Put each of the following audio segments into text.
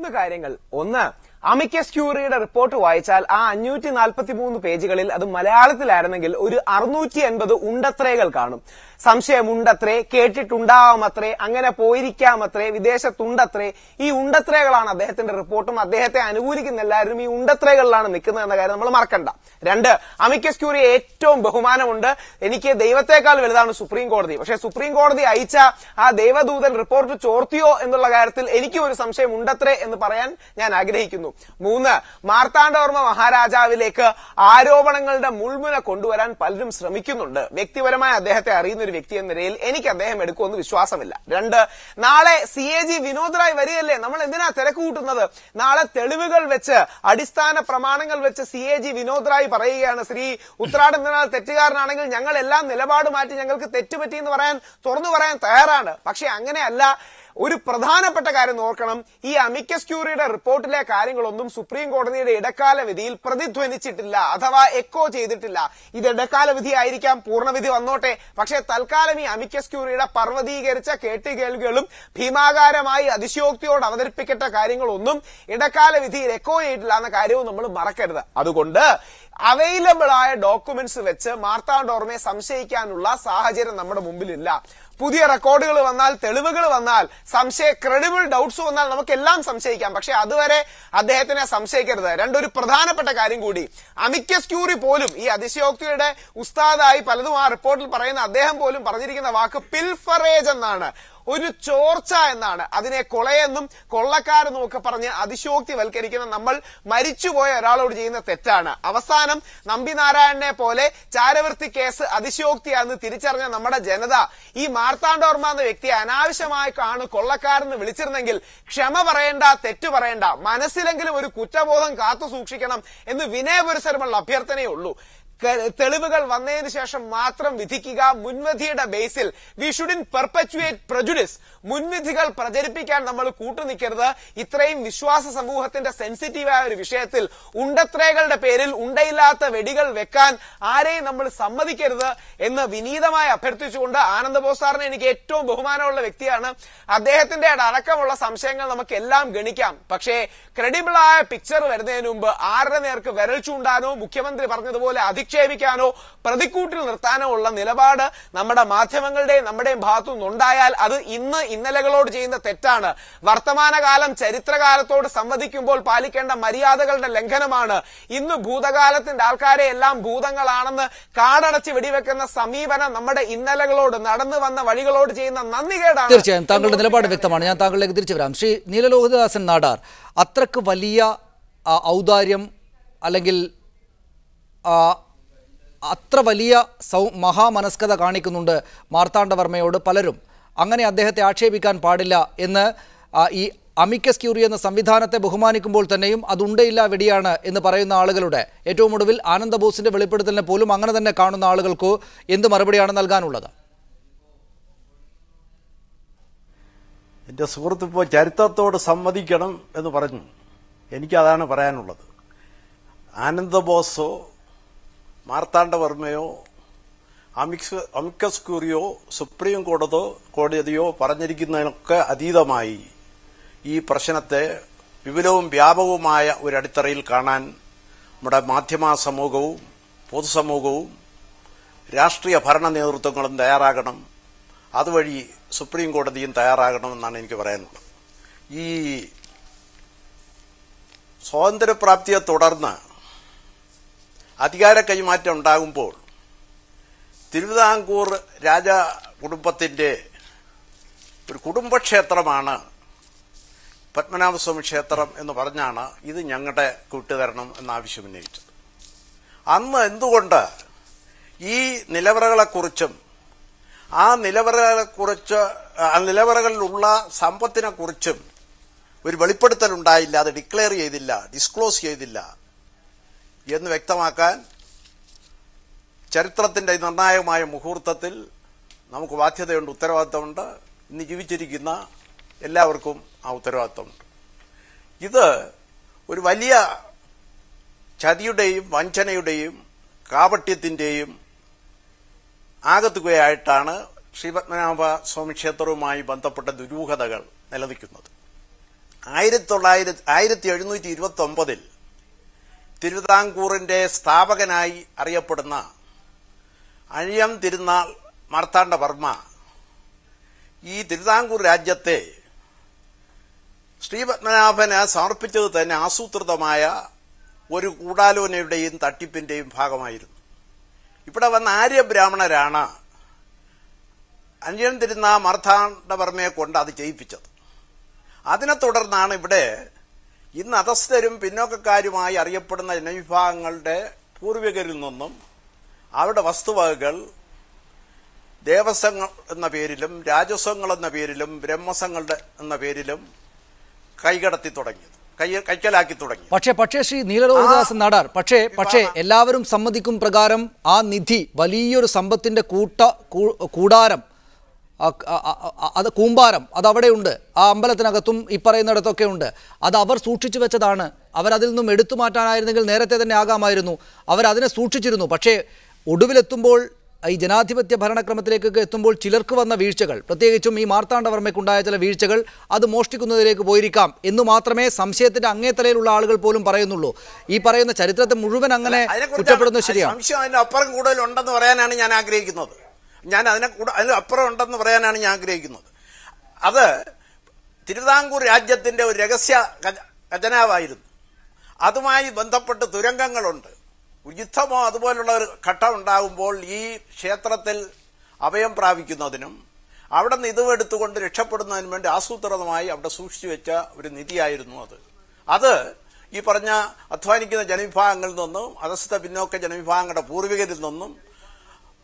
മൂന്ന് കാര്യങ്ങൾ. ഒന്ന്, അമിക്കസ് ക്യൂറിയുടെ റിപ്പോർട്ട് വായിച്ചാൽ ആ 543 പേജുകളിൽ അത് മലയാളത്തിലായിരുന്നെങ്കിൽ ഒരു 680 ഉണ്ടത്രകൾ കാണും. സംശയമുണ്ടത്രേ, കേട്ടിട്ടുണ്ടാവാമത്രേ, അങ്ങനെ പോയിരിക്കാമത്രേ, വിദേശത്തുണ്ടത്രേ. ഈ ഉണ്ടത്രകളാണ് അദ്ദേഹത്തിന്റെ റിപ്പോർട്ടും അദ്ദേഹത്തെ അനുകൂലിക്കുന്ന എല്ലാവരും ഈ ഉണ്ടത്രകളിലാണ് നിൽക്കുന്നത് എന്ന കാര്യം നമ്മൾ മറക്കണ്ട. രണ്ട്, അമിക്കസ് ക്യൂറി ഏറ്റവും ബഹുമാനമുണ്ട്. എനിക്ക് ദൈവത്തെക്കാൾ വലുതാണ് സുപ്രീം കോടതി. പക്ഷെ സുപ്രീം കോടതി അയച്ച ആ ദൈവദൂതൻ റിപ്പോർട്ട് ചോർത്തിയോ എന്നുള്ള കാര്യത്തിൽ എനിക്കും ഒരു സംശയം ഉണ്ടത്രേ എന്ന് പറയാൻ ഞാൻ ആഗ്രഹിക്കുന്നു. മൂന്ന്, മാർത്താണ്ഡവർമ്മ മഹാരാജാവിലേക്ക് ആരോപണങ്ങളുടെ മുൾമുന കൊണ്ടുവരാൻ പലരും ശ്രമിക്കുന്നുണ്ട്. വ്യക്തിപരമായി അദ്ദേഹത്തെ അറിയുന്ന ഒരു വ്യക്തി എന്ന നിലയിൽ എനിക്ക് അദ്ദേഹം എടുക്കുമെന്ന് വിശ്വാസമില്ല. രണ്ട്, നാളെ CAG വിനോദ് റായ് വരികയല്ലേ, നമ്മൾ എന്തിനാ തിരക്ക് കൂട്ടുന്നത്? നാളെ തെളിവുകൾ വെച്ച്, അടിസ്ഥാന പ്രമാണങ്ങൾ വെച്ച് CAG വിനോദ് റായ് പറയുകയാണ്, ശ്രീ ഉത്രാടൻ നാൾ തെറ്റുകാരനാണെങ്കിൽ ഞങ്ങൾ എല്ലാം നിലപാട് മാറ്റി ഞങ്ങൾക്ക് തെറ്റുപറ്റിയെന്ന് പറയാൻ, തുറന്നു പറയാൻ തയ്യാറാണ്. പക്ഷെ അങ്ങനെയല്ല. ഒരു പ്രധാനപ്പെട്ട കാര്യം ഓർക്കണം, ഈ അമിക്കസ് ക്യൂറിയുടെ റിപ്പോർട്ടിലെ കാര്യങ്ങളൊന്നും സുപ്രീം കോടതിയുടെ ഇടക്കാല വിധിയിൽ പ്രതിധ്വനിച്ചിട്ടില്ല, അഥവാ എക്കോ ചെയ്തിട്ടില്ല. ഇത് ഇടക്കാല വിധി ആയിരിക്കാം, പൂർണ്ണവിധി വന്നോട്ടെ. പക്ഷെ തൽക്കാലം ഈ അമിക്കസ് ക്യൂറിയുടെ പർവ്വതീകരിച്ച കേട്ടുകേൾവികളും ഭീമാകാരമായി അതിശയോക്തിയോട് അവതരിപ്പിക്കട്ട കാര്യങ്ങളൊന്നും ഇടക്കാല വിധിയിൽ എക്കോ ചെയ്തിട്ടില്ല എന്ന കാര്യവും നമ്മൾ മറക്കരുത്. അതുകൊണ്ട് അവൈലബിൾ ആയ ഡോക്യുമെന്റ്സ് വെച്ച് മാർത്താണ്ഡവർമ്മയെ സംശയിക്കാനുള്ള സാഹചര്യം നമ്മുടെ മുമ്പിലില്ല. പുതിയ റെക്കോർഡുകൾ വന്നാൽ, തെളിവുകൾ വന്നാൽ, ക്രെഡിബിൾ ഡൗട്ട്സ് വന്നാൽ നമുക്കെല്ലാം സംശയിക്കാം. പക്ഷെ അതുവരെ അദ്ദേഹത്തിനെ സംശയിക്കരുത്. രണ്ടൊരു പ്രധാനപ്പെട്ട കാര്യം കൂടി, അമിക്കസ് ക്യൂറി പോലും ഈ അതിശയോക്തിയുടെ ഉസ്താദായി പലതും ആ റിപ്പോർട്ടിൽ പറയുന്ന അദ്ദേഹം പോലും പറഞ്ഞിരിക്കുന്ന വാക്ക് പിൽഫറേജ് എന്നാണ്, ഒരു ചോർച്ച എന്നാണ്. അതിനെ കൊളയെന്നും കൊള്ളക്കാരെന്നും ഒക്കെ പറഞ്ഞ് അതിശോക്തിവൽക്കരിക്കുന്ന നമ്മൾ മരിച്ചുപോയ ഒരാളോട് ചെയ്യുന്ന തെറ്റാണ്. അവസാനം നമ്പിനാരായണനെ പോലെ ചാരവൃത്തി കേസ് അതിശയോക്തിയാണെന്ന് തിരിച്ചറിഞ്ഞ നമ്മുടെ ജനത ഈ മാർത്താണ്ഡവർമ്മ എന്ന വ്യക്തിയെ അനാവശ്യമായി കൊള്ളക്കാരെന്ന് വിളിച്ചിരുന്നെങ്കിൽ ക്ഷമ പറയേണ്ട, തെറ്റു പറയേണ്ട, മനസ്സിലെങ്കിലും ഒരു കുറ്റബോധം കാത്തു സൂക്ഷിക്കണം എന്ന് വിനയപുരസരമുള്ള അഭ്യർത്ഥനയേ ഉള്ളൂ. തെളിവുകൾ വന്നതിന് ശേഷം മാത്രം വിധിക്കുക. മുൻവിധിയുടെ ബേസിൽ വി ഷുഡിൻ പെർപെച്യുവേറ്റ് പ്രജുഡിസ്. മുൻവിധികൾ പ്രചരിപ്പിക്കാൻ നമ്മൾ കൂട്ടുനിൽക്കരുത്. ഇത്രയും വിശ്വാസ സമൂഹത്തിന്റെ സെൻസിറ്റീവായ ഒരു വിഷയത്തിൽ ഉണ്ടത്രകളുടെ പേരിൽ ഉണ്ടയില്ലാത്ത വെടികൾ വെക്കാൻ ആരെയും നമ്മൾ സമ്മതിക്കരുത് എന്ന് വിനീതമായി അഭ്യർത്ഥിച്ചുകൊണ്ട്, ആനന്ദബോസ് സാറിന് എനിക്ക് ഏറ്റവും ബഹുമാനമുള്ള വ്യക്തിയാണ്. അദ്ദേഹത്തിന്റെ അടക്കമുള്ള സംശയങ്ങൾ നമുക്ക് എല്ലാം ഗണിക്കാം. പക്ഷേ ക്രെഡിബിളായ പിക്ചർ വരുന്നതിന് മുമ്പ് ആരുടെ നേർക്ക് വിരൽ ചൂണ്ടാനോ മുഖ്യമന്ത്രി പറഞ്ഞതുപോലെ അധിക്ഷേപിക്കാനോ പ്രതിക്കൂട്ടിൽ നിർത്താനോ ഉള്ള നിലപാട് നമ്മുടെ മാധ്യമങ്ങളുടെയും നമ്മുടെയും ഭാഗത്തു നിന്നുണ്ടായാൽ അത് ഇന്നലകളോട് ചെയ്യുന്ന തെറ്റാണ്. വർത്തമാനകാലം ചരിത്രകാലത്തോട് സംവദിക്കുമ്പോൾ പാലിക്കേണ്ട മര്യാദകളുടെ ലംഘനമാണ്. ഇന്ന് ഭൂതകാലത്തിന്റെ ആൾക്കാരെ എല്ലാം ഭൂതങ്ങളാണെന്ന് കാടടച്ച് വെടിവെക്കുന്ന സമീപനം നമ്മുടെ ഇന്നലകളോട്, നടന്നു വന്ന വഴികളോട് ചെയ്യുന്ന നന്ദികേടാണ്. തീർച്ചയായും താങ്കളുടെ നിലപാട് വ്യക്തമാണ്. ഞാൻ താങ്കളിലേക്ക് തിരിച്ചു വരാം. ശ്രീ നീലലോഹിതദാസൻ നാടാർ, അത്രക്ക് വലിയ ഔദാര്യം അല്ലെങ്കിൽ അത്ര വലിയ മഹാമനസ്കത കാണിക്കുന്നുണ്ട് മാർത്താണ്ഡവർമ്മയോട് പലരും. അങ്ങനെ അദ്ദേഹത്തെ ആക്ഷേപിക്കാൻ പാടില്ല എന്ന് ഈ അമിക്കസ് ക്യൂറി എന്ന സംവിധാനത്തെ ബഹുമാനിക്കുമ്പോൾ തന്നെയും അതുണ്ടയില്ല വെടിയാണ് എന്ന് പറയുന്ന ആളുകളുടെ, ഏറ്റവും ഒടുവിൽ ആനന്ദബോസിന്റെ വെളിപ്പെടുത്തലിനെ പോലും അങ്ങനെ തന്നെ കാണുന്ന ആളുകൾക്ക് എന്ത് മറുപടിയാണ് നൽകാനുള്ളത്? എൻ്റെ സുഹൃത്ത് ഇപ്പോൾ ചരിത്രത്തോട് സമ്മതിക്കണം എന്ന് പറഞ്ഞു. എനിക്കതാണ് പറയാനുള്ളത്. ആനന്ദബോസോ മാർത്താണ്ഡവർമ്മയോ അമിക്കസ് ക്യൂറിയോ സുപ്രീം കോടതിയോ പറഞ്ഞിരിക്കുന്നതിനൊക്കെ അതീതമായി ഈ പ്രശ്നത്തെ വിപുലവും വ്യാപകവുമായ ഒരു അടിത്തറയിൽ കാണാൻ നമ്മുടെ മാധ്യമ സമൂഹവും പൊതുസമൂഹവും രാഷ്ട്രീയ ഭരണ നേതൃത്വങ്ങളും തയ്യാറാകണം. അതുവഴി സുപ്രീം കോടതിയും തയ്യാറാകണമെന്നാണ് എനിക്ക് പറയാനുള്ളത്. ഈ സ്വാതന്ത്ര്യപ്രാപ്തിയെ തുടർന്ന് അധികാര കൈമാറ്റം ഉണ്ടാകുമ്പോൾ തിരുവിതാംകൂർ രാജ കുടുംബത്തിന്റെ ഒരു കുടുംബക്ഷേത്രമാണ് പത്മനാഭസ്വാമി ക്ഷേത്രം എന്ന് പറഞ്ഞാണ് ഇത് ഞങ്ങളുടെ വിട്ടുതരണം എന്ന ആവശ്യം ഉന്നയിച്ചത്. അന്ന് എന്തുകൊണ്ട് ഈ നിലവറകളെക്കുറിച്ചും ആ നിലവറകളിലുള്ള സമ്പത്തിനെക്കുറിച്ചും ഒരു വെളിപ്പെടുത്തൽ ഉണ്ടായില്ല, അത് ഡിക്ലെയർ ചെയ്തില്ല, ഡിസ്ക്ലോസ് ചെയ്തില്ല എന്ന് വ്യക്തമാക്കാൻ ചരിത്രത്തിന്റെ നിർണായകമായ മുഹൂർത്തത്തിൽ നമുക്ക് ബാധ്യതയുണ്ട്, ഉത്തരവാദിത്തമുണ്ട്. ഇന്ന് ജീവിച്ചിരിക്കുന്ന എല്ലാവർക്കും ആ ഉത്തരവാദിത്തമുണ്ട്. ഇത് ഒരു വലിയ ചതിയുടെയും വഞ്ചനയുടെയും കാപട്യത്തിന്റെയും ആകത്തുകയായിട്ടാണ് ശ്രീപത്മനാഭ സ്വാമി ക്ഷേത്രവുമായി ബന്ധപ്പെട്ട ദുരൂഹതകൾ നിലനിൽക്കുന്നത്. 1729 തിരുവിതാംകൂറിന്റെ സ്ഥാപകനായി അറിയപ്പെടുന്ന അഴിയം തിരുനാൾ മാർത്താണ്ഡവർമ്മ ഈ തിരുവിതാംകൂർ രാജ്യത്തെ ശ്രീപത്മനാഭന് സമർപ്പിച്ചത് തന്നെ ആസൂത്രിതമായ ഒരു ഗൂഢാലോചനയുടെയും തട്ടിപ്പിന്റെയും ഭാഗമായിരുന്നു. ഇവിടെ വന്ന ആര്യബ്രാഹ്മണരാണ് അഴിയം തിരുനാൾ മാർത്താണ്ഡവർമ്മയെ കൊണ്ട് അത് ചെയ്യിപ്പിച്ചത്. അതിനെ തുടർന്നാണ് ഇവിടെ ഇന്ന് അധസ്ഥരും പിന്നോക്കക്കാരുമായി അറിയപ്പെടുന്ന ജനവിഭാഗങ്ങളുടെ പൂർവികരിൽ നിന്നും അവരുടെ വസ്തുവകകൾ ദേവസ്വങ്ങൾ എന്ന പേരിലും രാജസ്വങ്ങൾ എന്ന പേരിലും ബ്രഹ്മസ്വങ്ങളുടെ എന്ന പേരിലും കൈക്കലാക്കി തുടങ്ങി. പക്ഷേ ശ്രീ നീലലോഹിതദാസൻ നാടാർ പക്ഷേ എല്ലാവരും സമ്മതിക്കും പ്രകാരം ആ നിധി വലിയൊരു സമ്പത്തിന്റെ കൂടാരം, അത് കൂമ്പാരം, അതവിടെയുണ്ട്. ആ അമ്പലത്തിനകത്തും ഈ പറയുന്നിടത്തൊക്കെ ഉണ്ട്. അത് അവർ സൂക്ഷിച്ചു വെച്ചതാണ്. അവരതിൽ നിന്നും എടുത്തു മാറ്റാനായിരുന്നെങ്കിൽ നേരത്തെ തന്നെ ആകാമായിരുന്നു. അവരതിനെ സൂക്ഷിച്ചിരുന്നു. പക്ഷേ ഒടുവിലെത്തുമ്പോൾ ഈ ജനാധിപത്യ ഭരണക്രമത്തിലേക്കൊക്കെ എത്തുമ്പോൾ ചിലർക്ക് വന്ന വീഴ്ചകൾ, പ്രത്യേകിച്ചും ഈ മാർത്താണ്ഡവർമ്മയ്ക്കുണ്ടായ ചില വീഴ്ചകൾ അത് മോഷ്ടിക്കുന്നതിലേക്ക് പോയിരിക്കാം എന്ന് മാത്രമേ സംശയത്തിന്റെ അങ്ങേത്തലയിലുള്ള ആളുകൾ പോലും പറയുന്നുള്ളൂ. ഈ പറയുന്ന ചരിത്രത്തെ മുഴുവൻ അങ്ങനെ കുറ്റപ്പെടുന്നത് ശരിയാണ്. സംശയം അതിനപ്പുറം കൂടുതലുണ്ടെന്ന് പറയാനാണ് ഞാൻ ആഗ്രഹിക്കുന്നത്. അതിനപ്പുറം ഉണ്ടെന്ന് പറയാനാണ് ഞാൻ ആഗ്രഹിക്കുന്നത്. അത് തിരുവിതാംകൂർ രാജ്യത്തിന്റെ ഒരു രഹസ്യ ഖജനാവായിരുന്നു. അതുമായി ബന്ധപ്പെട്ട് തുരങ്കങ്ങളുണ്ട്. യുദ്ധമോ അതുപോലുള്ള ഒരു ഘട്ടം ഉണ്ടാകുമ്പോൾ ഈ ക്ഷേത്രത്തിൽ അഭയം പ്രാപിക്കുന്നതിനും അവിടെ നിന്ന് ഇതുമെടുത്തുകൊണ്ട് രക്ഷപ്പെടുന്നതിനും വേണ്ടി ആസൂത്രിതമായി അവിടെ സൂക്ഷിച്ചു വെച്ച ഒരു നിധിയായിരുന്നു അത് ഈ പറഞ്ഞ അധ്വാനിക്കുന്ന ജനവിഭാഗങ്ങളിൽ നിന്നും അധസ്ഥ പിന്നോക്ക ജനവിഭാഗങ്ങളുടെ പൂർവികരിൽ നിന്നും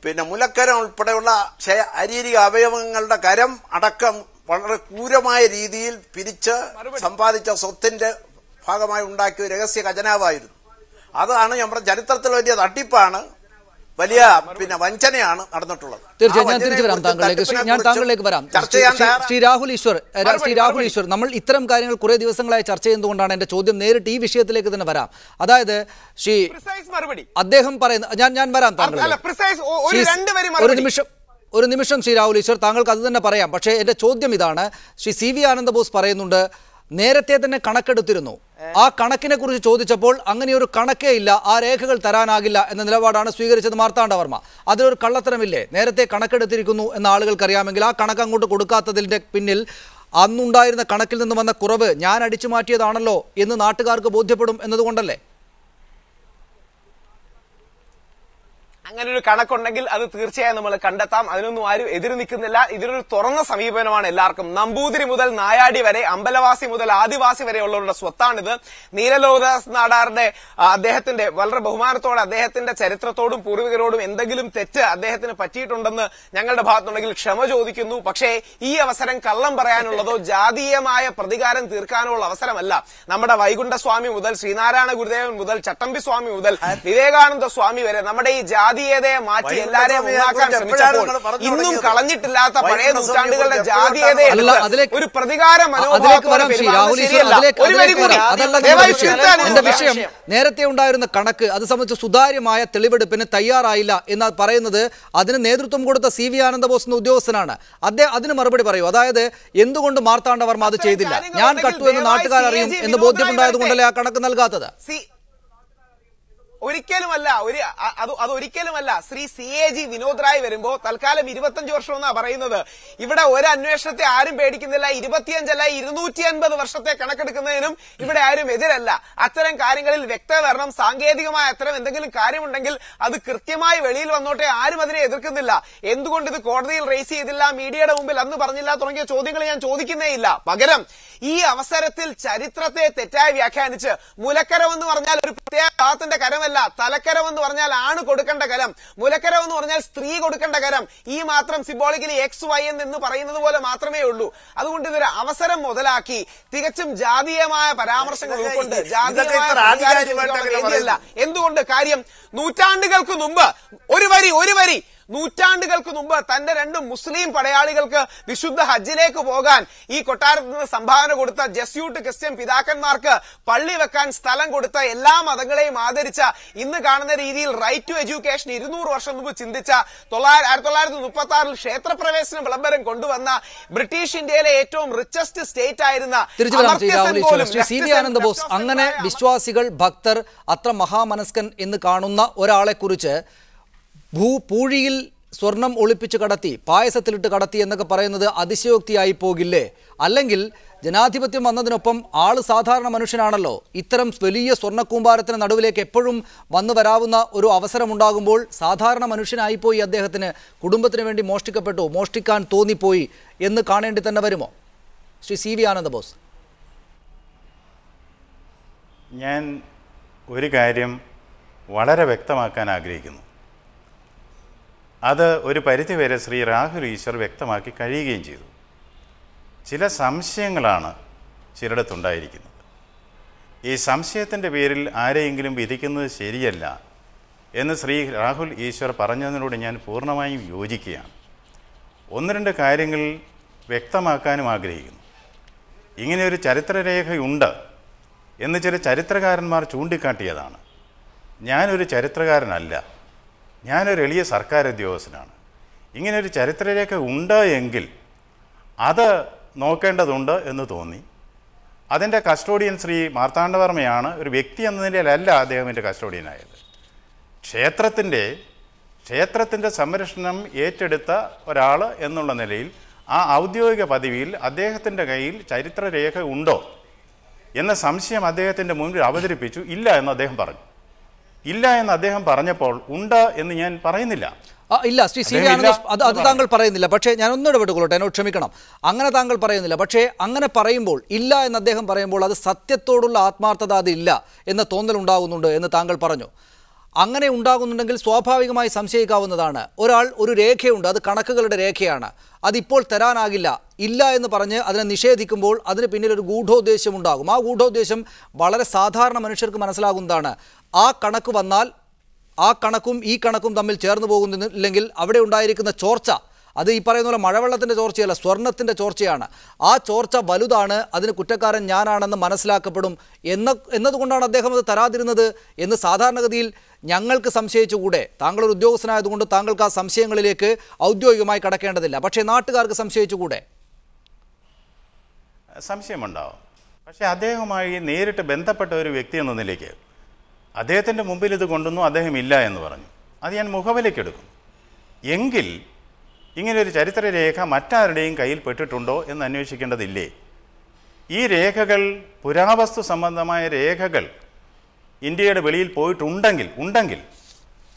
പിന്നെ മുലക്കരം ഉൾപ്പെടെയുള്ള ശാരീരിക അവയവങ്ങളുടെ കരം അടക്കം വളരെ ക്രൂരമായ രീതിയിൽ പിരിച്ച് സമ്പാദിച്ച സ്വത്തിന്റെ ഭാഗമായി ഉണ്ടാക്കിയ രഹസ്യ ഖജനാവായിരുന്നു. അതാണ് നമ്മുടെ ചരിത്രത്തിൽ വലിയ തട്ടിപ്പാണ്, വലിയ വഞ്ചനയാണ് നടന്നിട്ടുള്ളത്. തീർച്ചയായും ഞാൻ താങ്കളിലേക്ക് വരാം. ശ്രീ രാഹുൽ ഈശ്വർ, നമ്മൾ ഇത്തരം കാര്യങ്ങൾ കുറെ ദിവസങ്ങളായി ചർച്ച ചെയ്യുന്നതുകൊണ്ടാണ് എന്റെ ചോദ്യം നേരിട്ട് ഈ വിഷയത്തിലേക്ക് തന്നെ വരാം. അതായത് ശ്രീ അദ്ദേഹം പറയുന്ന ഞാൻ വരാം ഒരു നിമിഷം ശ്രീ രാഹുൽ ഈശ്വർ, താങ്കൾക്ക് അത് തന്നെ പറയാം. പക്ഷേ എന്റെ ചോദ്യം ഇതാണ്. ശ്രീ CV ആനന്ദബോസ് പറയുന്നുണ്ട് നേരത്തെ തന്നെ കണക്കെടുത്തിരുന്നു. ആ കണക്കിനെ കുറിച്ച് ചോദിച്ചപ്പോൾ അങ്ങനെയൊരു കണക്കേ ഇല്ല, ആ രേഖകൾ തരാനാകില്ല എന്ന നിലപാടാണ് സ്വീകരിച്ചത് മാർത്താണ്ഡവർമ്മ. അതിലൊരു കള്ളത്തരമില്ലേ? നേരത്തെ കണക്കെടുത്തിരിക്കുന്നു എന്ന ആളുകൾക്കറിയാമെങ്കിൽ ആ കണക്ക് അങ്ങോട്ട് കൊടുക്കാത്തതിന്റെ പിന്നിൽ അന്നുണ്ടായിരുന്ന കണക്കിൽ നിന്ന് വന്ന കുറവ് ഞാൻ അടിച്ചു മാറ്റിയതാണല്ലോ എന്ന് നാട്ടുകാർക്ക് ബോധ്യപ്പെടും എന്നതുകൊണ്ടല്ലേ? അങ്ങനെ ഒരു കണക്കുണ്ടെങ്കിൽ അത് തീർച്ചയായും നമ്മൾ കണ്ടെത്താം. അതിനൊന്നും ആരും എതിര് നിൽക്കുന്നില്ല. ഇതിനൊരു തുറന്ന സമീപനമാണ് എല്ലാവർക്കും. നമ്പൂതിരി മുതൽ നായാടി വരെ, അമ്പലവാസി മുതൽ ആദിവാസി വരെയുള്ളവരുടെ സ്വത്താണിത്. നീലലോഹിതദാസ് നാടാറിന്റെ അദ്ദേഹത്തിന്റെ വളരെ ബഹുമാനത്തോടെ അദ്ദേഹത്തിന്റെ ചരിത്രത്തോടും പൂർവികരോടും എന്തെങ്കിലും തെറ്റ് അദ്ദേഹത്തിന് പറ്റിയിട്ടുണ്ടെന്ന് ഞങ്ങളുടെ ഭാഗത്തുണ്ടെങ്കിൽ ക്ഷമ ചോദിക്കുന്നു. പക്ഷേ ഈ അവസരം കള്ളം പറയാനുള്ളതോ ജാതീയമായ പ്രതികാരം തീർക്കാനോ ഉള്ള അവസരമല്ല. നമ്മുടെ വൈകുണ്ഠസ്വാമി മുതൽ ശ്രീനാരായണ ഗുരുദേവൻ മുതൽ ചട്ടമ്പി സ്വാമി മുതൽ വിവേകാനന്ദ സ്വാമി വരെ നമ്മുടെ ഈ ജാതീയതയെ മാറ്റി എല്ലാരെയും ഉണ്ടാക്കാൻ ശ്രമിച്ചപ്പോൾ ഇന്നും കളഞ്ഞിട്ടില്ലാത്ത പഴയ നൂറ്റാണ്ടുകളുടെ ജാതീയതയെ ഒരു പ്രതികാര എന്റെ വിഷയം നേരത്തെ ഉണ്ടായിരുന്ന കണക്ക് അത് സംബന്ധിച്ച് സുതാര്യമായ തെളിവെടുപ്പിന് തയ്യാറായില്ല എന്ന് പറയുന്നത് അതിന് നേതൃത്വം കൊടുത്ത CV ആനന്ദബോസ് എന്ന ഉദ്യോഗസ്ഥനാണ്. അദ്ദേഹം അതിന് മറുപടി പറയൂ. അതായത് എന്തുകൊണ്ട് മാർത്താണ്ഡവർമ്മ അത് ചെയ്തില്ല? ഞാൻ കട്ടു എന്ന് നാട്ടുകാരറിയും എന്ന് ബോധ്യമുണ്ടായത് കൊണ്ടല്ലേ ആ കണക്ക് നൽകാത്തത്? ഒരിക്കലുമല്ല. ശ്രീ CAG വിനോദ് റായ് വരുമ്പോ തൽക്കാലം 25 വർഷം എന്നാ പറയുന്നത്. ഇവിടെ ഒരു അന്വേഷണത്തെ ആരും പേടിക്കുന്നില്ല. 25 അല്ല 250 വർഷത്തെ കണക്കെടുക്കുന്നതിനും ഇവിടെ ആരും എതിരല്ല. അത്തരം കാര്യങ്ങളിൽ വ്യക്തത വരണം. സാങ്കേതികമായ അത്തരം എന്തെങ്കിലും കാര്യമുണ്ടെങ്കിൽ അത് കൃത്യമായി വെളിയിൽ വന്നോട്ടെ. ആരും അതിനെ എതിർക്കുന്നില്ല. എന്തുകൊണ്ട് ഇത് കോടതിയിൽ റേസ് ചെയ്തില്ല, മീഡിയയുടെ മുമ്പിൽ അന്ന് പറഞ്ഞില്ല തുടങ്ങിയ ചോദ്യങ്ങൾ ഞാൻ ചോദിക്കുന്നേയില്ല. പകരം ഈ അവസരത്തിൽ ചരിത്രത്തെ തെറ്റായി വ്യാഖ്യാനിച്ച് മുലക്കരമെന്ന് പറഞ്ഞാൽ ഒരു പ്രത്യേക ഭാഗത്തിന്റെ കരമല്ല, തലക്കരമെന്ന് പറഞ്ഞാൽ ആണ് കൊടുക്കേണ്ട കരം, മുലക്കരമെന്ന് പറഞ്ഞാൽ സ്ത്രീ കൊടുക്കേണ്ട കരം. ഈ മാത്രം സിംബോളിക്കലി XY എന്ന് പറയുന്നത് പോലെ മാത്രമേ ഉള്ളൂ. അതുകൊണ്ട് ഇതൊരു അവസരം മുതലാക്കി തികച്ചും ജാതീയമായ പരാമർശങ്ങൾ ഉൾക്കൊണ്ട് ജാതീയമായ എന്തുകൊണ്ട് കാര്യം നൂറ്റാണ്ടുകൾക്ക് മുമ്പ് ഒരു വരി നൂറ്റാണ്ടുകൾക്ക് മുമ്പ് തന്റെ 2 മുസ്ലിം പടയാളികൾക്ക് വിശുദ്ധ ഹജ്ജിലേക്ക് പോകാൻ ഈ കൊട്ടാരത്തിൽ നിന്ന് സംഭാവന കൊടുത്ത ജസ്യൂട്ട് ക്രിസ്ത്യൻ പിതാക്കന്മാർക്ക് പള്ളി വെക്കാൻ സ്ഥലം കൊടുത്ത എല്ലാ മതങ്ങളെയും ആദരിച്ച ഇന്ന് കാണുന്ന രീതിയിൽ റൈറ്റ് ടു എഡ്യൂക്കേഷൻ 200 വർഷം മുമ്പ് ചിന്തിച്ച 1936 ക്ഷേത്രപ്രവേശന വിളംബരം കൊണ്ടുവന്ന ബ്രിട്ടീഷ് ഇന്ത്യയിലെ ഏറ്റവും റിച്ചസ്റ്റ് സ്റ്റേറ്റ് ആയിരുന്ന ബോസ്, അങ്ങനെ വിശ്വാസികൾ ഭക്തർ അത്ര മഹാമനസ്കൻ എന്ന് കാണുന്ന ഒരാളെ കുറിച്ച് പൂഴിയിൽ സ്വർണം ഒളിപ്പിച്ച് കടത്തി, പായസത്തിലിട്ട് കടത്തി എന്നൊക്കെ പറയുന്നത് അതിശയോക്തിയായി പോകില്ലേ? അല്ലെങ്കിൽ ജനാധിപത്യം വന്നതിനൊപ്പം ആള് സാധാരണ മനുഷ്യനാണല്ലോ. ഇത്തരം വലിയ സ്വർണ്ണക്കൂമ്പാരത്തിന് നടുവിലേക്ക് എപ്പോഴും വന്നു വരാവുന്ന ഒരു അവസരമുണ്ടാകുമ്പോൾ സാധാരണ മനുഷ്യനായിപ്പോയി അദ്ദേഹത്തിന്, കുടുംബത്തിന് വേണ്ടി മോഷ്ടിക്കപ്പെട്ടു, മോഷ്ടിക്കാൻ തോന്നിപ്പോയി എന്ന് കാണേണ്ടി തന്നെ വരുമോ? ശ്രീ സി വി ആനന്ദ ബോസ്. ഞാൻ ഒരു കാര്യം വളരെ വ്യക്തമാക്കാൻ ആഗ്രഹിക്കുന്നു. അത് ഒരു പരിധിവരെ ശ്രീ രാഹുൽ ഈശ്വർ വ്യക്തമാക്കി കഴിയുകയും ചെയ്തു. ചില സംശയങ്ങളാണ് ചിലയിടത്തുണ്ടായിരിക്കുന്നത്. ഈ സംശയത്തിൻ്റെ പേരിൽ ആരെയെങ്കിലും വിധിക്കുന്നത് ശരിയല്ല എന്ന് ശ്രീ രാഹുൽ ഈശ്വർ പറഞ്ഞതിനോട് ഞാൻ പൂർണ്ണമായും യോജിക്കുകയാണ്. 1-2 കാര്യങ്ങൾ വ്യക്തമാക്കാനും ആഗ്രഹിക്കുന്നു. ഇങ്ങനെയൊരു ചരിത്രരേഖയുണ്ട് എന്ന് ചില ചരിത്രകാരന്മാർ ചൂണ്ടിക്കാട്ടിയതാണ്. ഞാനൊരു ചരിത്രകാരനല്ല, ഞാനൊരു എളിയ സർക്കാർ ഉദ്യോഗസ്ഥനാണ്. ഇങ്ങനെയൊരു ചരിത്രരേഖ ഉണ്ട് എങ്കിൽ അത് നോക്കേണ്ടതുണ്ട് എന്ന് തോന്നി. അതിൻ്റെ കസ്റ്റോഡിയൻ ശ്രീ മാർത്താണ്ഡവർമ്മയാണ്. ഒരു വ്യക്തി എന്ന നിലയിലല്ല അദ്ദേഹത്തിൻ്റെ കസ്റ്റോഡിയനായത്. ക്ഷേത്രത്തിൻ്റെ സംരക്ഷണം ഏറ്റെടുത്ത ഒരാൾ എന്നുള്ള നിലയിൽ ആ ഔദ്യോഗിക പദവിയിൽ അദ്ദേഹത്തിൻ്റെ കയ്യിൽ ചരിത്രരേഖ ഉണ്ടോ എന്ന സംശയം അദ്ദേഹത്തിൻ്റെ മുൻപിൽ അവതരിപ്പിച്ചു. ഇല്ല എന്ന് അദ്ദേഹം പറഞ്ഞു. ഇല്ല എന്ന് അദ്ദേഹം പറഞ്ഞപ്പോൾ ഉണ്ട് എന്ന് ഞാൻ പറയുന്നില്ല. ഇല്ല ശ്രീ സി വി ആനന്ദ, അത് താങ്കൾ പറയുന്നില്ല. പക്ഷേ ഞാൻ ഒന്നുകൂടെ വിട്ടുകൊള്ളട്ടെ, എന്നോട് ക്ഷമിക്കണം. അങ്ങനെ താങ്കൾ പറയുന്നില്ല. പക്ഷേ അങ്ങനെ പറയുമ്പോൾ, ഇല്ല എന്ന് അദ്ദേഹം പറയുമ്പോൾ അത് സത്യത്തോടുള്ള ആത്മാർത്ഥത അതില്ല എന്ന തോന്നലുണ്ടാകുന്നുണ്ട് എന്ന് താങ്കൾ പറഞ്ഞു. അങ്ങനെ ഉണ്ടാകുന്നുണ്ടെങ്കിൽ സ്വാഭാവികമായി സംശയിക്കാവുന്നതാണ്. ഒരാൾ ഒരു രേഖയുണ്ട്, അത് കണക്കുകളുടെ രേഖയാണ്, അതിപ്പോൾ തരാനാകില്ല, ഇല്ല എന്ന് പറഞ്ഞ് അതിനെ നിഷേധിക്കുമ്പോൾ അതിന് പിന്നിൽ ഒരു ഗൂഢോദ്ദേശം ഉണ്ടാകും. ആ ഗൂഢോദ്ദേശം വളരെ സാധാരണ മനുഷ്യർക്ക് മനസ്സിലാകുന്നതാണ്. ആ കണക്ക് വന്നാൽ ആ കണക്കും ഈ കണക്കും തമ്മിൽ ചേർന്ന് പോകുന്നില്ലെങ്കിൽ അവിടെ ഉണ്ടായിരിക്കുന്ന ചോർച്ച, അത് ഈ പറയുന്ന പോലെ മഴവെള്ളത്തിൻ്റെ ചോർച്ചയല്ല, സ്വർണത്തിൻ്റെ ചോർച്ചയാണ്. ആ ചോർച്ച വലുതാണ്, അതിന് കുറ്റക്കാരൻ ഞാനാണെന്ന് മനസ്സിലാക്കപ്പെടും എന്നതുകൊണ്ടാണ് അദ്ദേഹം അത് തരാതിരുന്നത് എന്ന് സാധാരണഗതിയിൽ ഞങ്ങൾക്ക് സംശയിച്ചുകൂടെ? താങ്കളൊരു ഉദ്യോഗസ്ഥനായതുകൊണ്ട് താങ്കൾക്ക് ആ സംശയങ്ങളിലേക്ക് ഔദ്യോഗികമായി കടക്കേണ്ടതില്ല. പക്ഷേ നാട്ടുകാർക്ക് സംശയിച്ചുകൂടെ? സംശയമുണ്ടാവും. പക്ഷേ അദ്ദേഹവുമായി നേരിട്ട് ബന്ധപ്പെട്ട ഒരു വ്യക്തി എന്ന നിലയ്ക്ക് അദ്ദേഹത്തിൻ്റെ മുമ്പിൽ ഇത് കൊണ്ടുവന്നു, അദ്ദേഹം ഇല്ല എന്ന് പറഞ്ഞു. അത് ഞാൻ മുഖവിലേക്ക് എടുക്കും. എങ്കിൽ ഇങ്ങനെയൊരു ചരിത്രരേഖ മറ്റാരുടെയും കയ്യിൽ പെട്ടിട്ടുണ്ടോ എന്ന് അന്വേഷിക്കേണ്ടതില്ലേ? ഈ രേഖകൾ, പുരാവസ്തു സംബന്ധമായ രേഖകൾ ഇന്ത്യയുടെ വെളിയിൽ ഉണ്ടെങ്കിൽ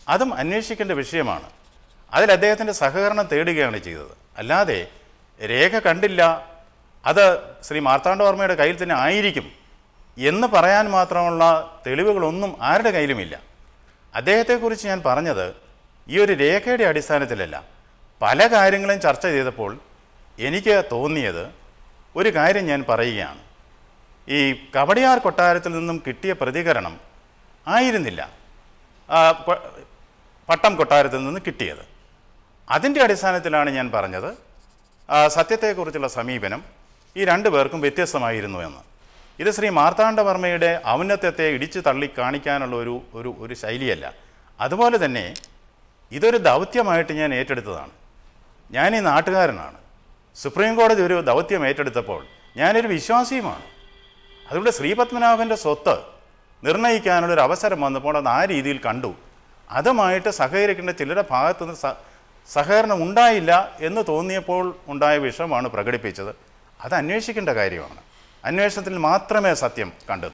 അതും അന്വേഷിക്കേണ്ട വിഷയമാണ്. അതിൽ അദ്ദേഹത്തിൻ്റെ സഹകരണം തേടുകയാണ് ചെയ്തത്. അല്ലാതെ രേഖ കണ്ടില്ല, അത് ശ്രീ മാർത്താണ്ഡവർമ്മയുടെ കയ്യിൽ തന്നെ ആയിരിക്കും എന്ന് പറയാൻ മാത്രമുള്ള തെളിവുകളൊന്നും ആരുടെ കയ്യിലുമില്ല. അദ്ദേഹത്തെക്കുറിച്ച് ഞാൻ പറഞ്ഞത് ഈ ഒരു രേഖയുടെ അടിസ്ഥാനത്തിലല്ല. പല കാര്യങ്ങളും ചർച്ച ചെയ്തപ്പോൾ എനിക്ക് തോന്നിയത് ഒരു കാര്യം ഞാൻ പറയുകയാണ്. ഈ കവടിയാർ കൊട്ടാരത്തിൽ നിന്നും കിട്ടിയ പ്രതികരണം ആയിരുന്നില്ല പട്ടം കൊട്ടാരത്തിൽ നിന്ന് കിട്ടിയത്. അതിൻ്റെ അടിസ്ഥാനത്തിലാണ് ഞാൻ പറഞ്ഞത് സത്യത്തെക്കുറിച്ചുള്ള സമീപനം ഈ 2 പേർക്കും വ്യത്യസ്തമായിരുന്നു എന്ന്. ഇത് ശ്രീ മാർത്താണ്ഡവർമ്മയുടെ ഔന്നത്യത്തെ ഇടിച്ചു തള്ളി കാണിക്കാനുള്ള ഒരു ശൈലിയല്ല. അതുപോലെ തന്നെ ഇതൊരു ദൗത്യമായിട്ട് ഞാൻ ഏറ്റെടുത്തതാണ്. ഞാൻ ഈ നാട്ടുകാരനാണ്. സുപ്രീം കോടതി ഒരു ദൗത്യം ഏറ്റെടുത്തപ്പോൾ ഞാനൊരു വിശ്വാസിയുമാണ്. അതുകൊണ്ട് ശ്രീപത്മനാഭൻ്റെ സ്വത്ത് നിർണ്ണയിക്കാനുള്ളൊരു അവസരം വന്നപ്പോൾ അത് ആ രീതിയിൽ കണ്ടു. അതുമായിട്ട് സഹകരിക്കേണ്ട ചിലരുടെ ഭാഗത്തുനിന്ന് സഹകരണം ഉണ്ടായില്ല എന്ന് തോന്നിയപ്പോൾ ഉണ്ടായ വിഷമമാണ് പ്രകടിപ്പിച്ചത്. അത് അന്വേഷിക്കേണ്ട കാര്യമാണ്. അന്വേഷണത്തിൽ മാത്രമേ സത്യം കണ്ടെത്തൂ.